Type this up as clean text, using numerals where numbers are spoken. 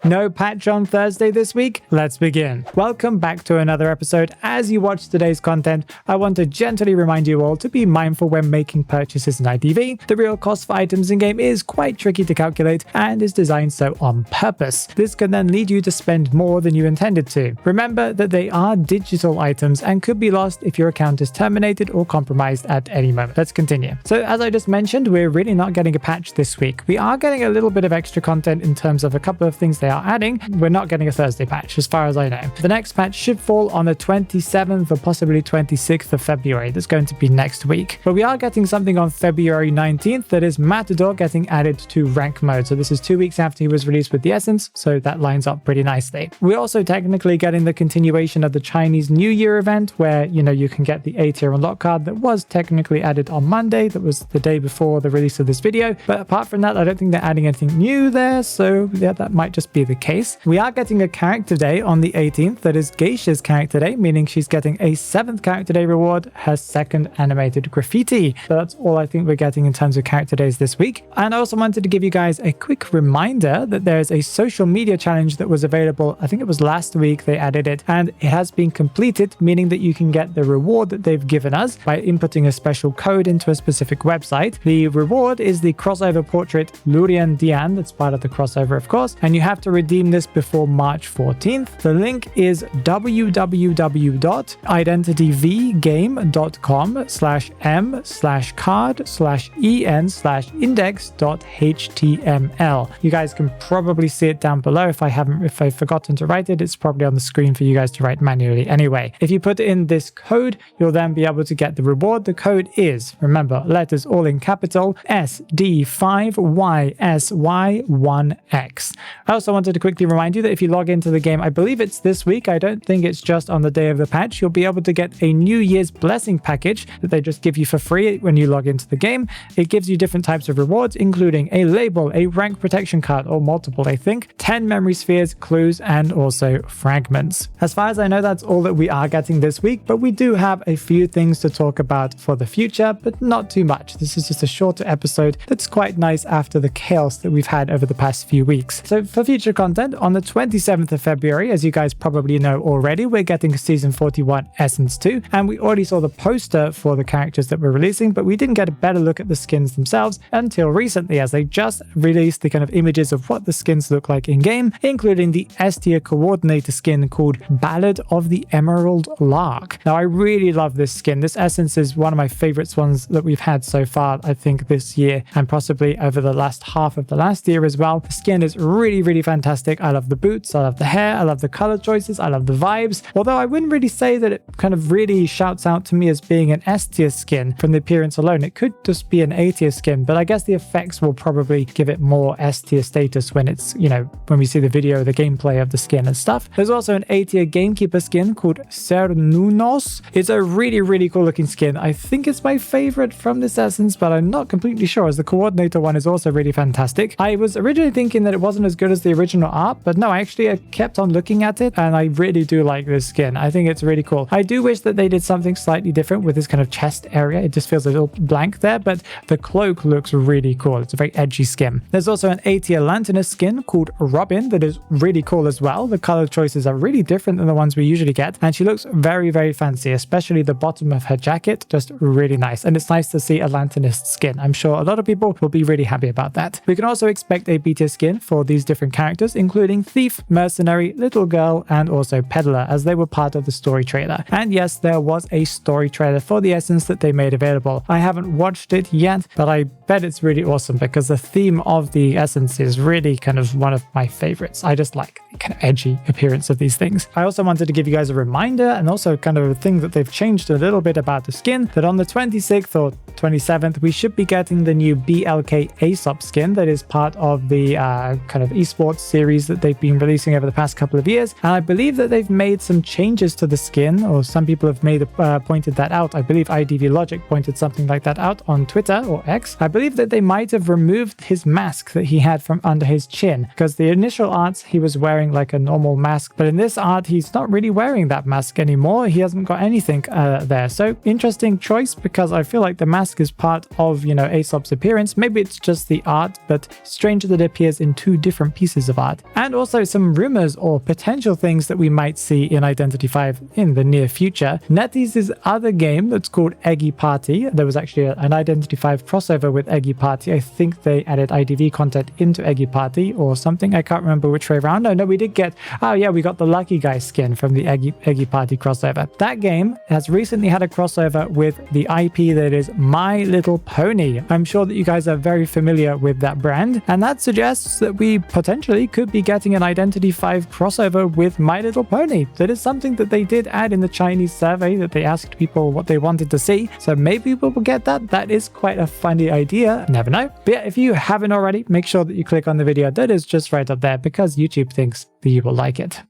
No patch on Thursday this week? Let's begin. Welcome back to another episode. As you watch today's content, I want to gently remind you all to be mindful when making purchases in IDV. The real cost for items in-game is quite tricky to calculate and is designed so on purpose. This can then lead you to spend more than you intended to. Remember that they are digital items and could be lost if your account is terminated or compromised at any moment. Let's continue. So as I just mentioned, we're really not getting a patch this week. We are getting a little bit of extra content in terms of a couple of things they are adding. We're not getting a Thursday patch as far as I know. The next patch should fall on the 27th or possibly 26th of February. That's going to be next week. But we are getting something on February 19th, that is Matador getting added to rank mode. So this is 2 weeks after he was released with the Essence, so that lines up pretty nicely. We're also technically getting the continuation of the Chinese New Year event where, you can get the A tier unlock card that was technically added on Monday. That was the day before the release of this video. But apart from that, I don't think they're adding anything new there. So yeah, that might just be the case. We are getting a character day on the 18th. That is Geisha's character day, meaning she's getting a 7th character day reward, her 2nd animated graffiti. So that's all I think we're getting in terms of character days this week. And I also wanted to give you guys a quick reminder that there's a social media challenge that was available. I think it was last week they added it, and it has been completed, meaning that you can get the reward that they've given us by inputting a special code into a specific website. The reward is the crossover portrait Lurian Dian. That's part of the crossover, of course, and you have to redeem this before March 14th. The link is www.identityvgame.com/m/card/en/index.html. You guys can probably see it down below. If I've forgotten to write it, it's probably on the screen for you guys to write manually anyway. If you put in this code, you'll then be able to get the reward. The code is, remember, letters all in capital, SD5YSY1X. I also wanted to quickly remind you that if you log into the game, I believe it's this week, I don't think it's just on the day of the patch, you'll be able to get a New Year's blessing package that they just give you for free when you log into the game. It gives you different types of rewards, including a label, a rank protection card, or multiple, I think, 10 memory spheres, clues, and also fragments. As far as I know, that's all that we are getting this week, but we do have a few things to talk about for the future, but not too much. This is just a shorter episode that's quite nice after the chaos that we've had over the past few weeks. So for future content, on the 27th of February, as you guys probably know already, we're getting Season 41 Essence 2, and we already saw the poster for the characters that we're releasing, but we didn't get a better look at the skins themselves until recently, as they just released the kind of images of what the skins look like in-game, including the S-tier coordinator skin called Ballad of the Emerald Lark. Now, I really love this skin. This Essence is one of my favorites ones that we've had so far, I think, this year, and possibly over the last half of the last year as well. The skin is really, really fantastic. I love the boots, I love the hair, I love the color choices, I love the vibes, although I wouldn't really say that it kind of really shouts out to me as being an S-tier skin from the appearance alone. It could just be an A-tier skin, but I guess the effects will probably give it more S-tier status when it's, when we see the video, the gameplay of the skin and stuff. There's also an A-tier gamekeeper skin called Cernunos. It's a really, really cool looking skin. I think it's my favorite from this Essence, but I'm not completely sure, as the coordinator one is also really fantastic. I was originally thinking that it wasn't as good as the original art, but no, I kept on looking at it, and I really do like this skin. I think it's really cool. I do wish that they did something slightly different with this kind of chest area. It just feels a little blank there, but the cloak looks really cool. It's a very edgy skin. There's also an A-tier Lanternus skin called Robin that is really cool as well. The color choices are really different than the ones we usually get, and she looks very, very fancy, especially the bottom of her jacket, just really nice. And it's nice to see a Lanternus skin. I'm sure a lot of people will be really happy about that. We can also expect a B-tier skin for these different characters, including Thief, Mercenary, Little Girl, and also Peddler, as they were part of the story trailer. And yes, there was a story trailer for the Essence that they made available. I haven't watched it yet, but I bet it's really awesome because the theme of the Essence is really kind of one of my favorites. I just like the kind of edgy appearance of these things. I also wanted to give you guys a reminder, and also kind of a thing that they've changed a little bit about the skin, that on the 26th or 27th, we should be getting the new BLK Aesop skin that is part of the kind of esports series that they've been releasing over the past couple of years. And I believe that they've made some changes to the skin, or some people have pointed that out. I believe IDV Logic pointed something like that out on Twitter or X. I believe that they might have removed his mask that he had from under his chin, because the initial arts he was wearing like a normal mask, but in this art he's not really wearing that mask anymore. He hasn't got anything there. So interesting choice, because I feel like the mask mask is part of, Aesop's appearance. Maybe it's just the art, but strange that it appears in 2 different pieces of art. And also some rumors or potential things that we might see in Identity V in the near future. NetEase's other game that's called Eggy Party. There was actually an Identity V crossover with Eggy Party. I think they added IDV content into Eggy Party or something. I can't remember which way around. No, we did get, we got the Lucky Guy skin from the Eggy Party crossover. That game has recently had a crossover with the IP that is My Little Pony. I'm sure that you guys are very familiar with that brand, and that suggests that we potentially could be getting an Identity V crossover with My Little Pony. That is something that they did add in the Chinese survey, that they asked people what they wanted to see. So maybe we'll get that. That is quite a funny idea. Never know. But yeah, if you haven't already, make sure that you click on the video that is just right up there because YouTube thinks that you will like it.